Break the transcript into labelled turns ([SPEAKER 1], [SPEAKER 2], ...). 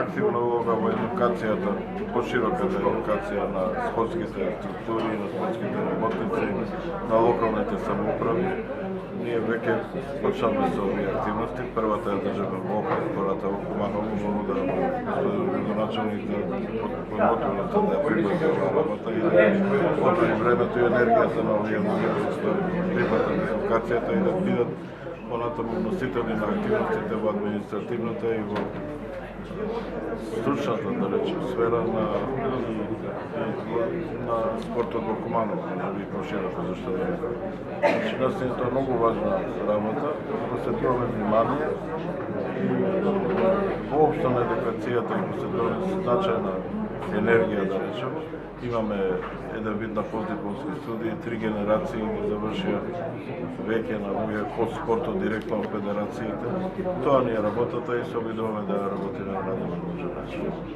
[SPEAKER 1] активна улога во едукацијата, пошироката едукација на спортските структури, на спортските работници, на локалните самоуправи. Ние веќе почнавме со овие активности. Првата ја држаме во Охрид, втората во Куманово, многу да градоначалник да подмоторите да припати оваа работа и да отвори времето и енергијата на овие луѓе да припатат едукацијата и да бидат понатаму носители на активностите во административната и во стручната, да речем, сфера на спортот во Куманово, да би пошироко зашто да не. Значи, наистина тоа е многу важна работа, посветуваме внимание и воопшто на едукацијата и посветуваме значајна енергија, да речем. Имаме еден вид на постдипломски студии, 3 генерации ги завршија веќе на луѓе од спортот директно од федерациите. Тоа ни е работата и се обидуваме да ја работиме на начин.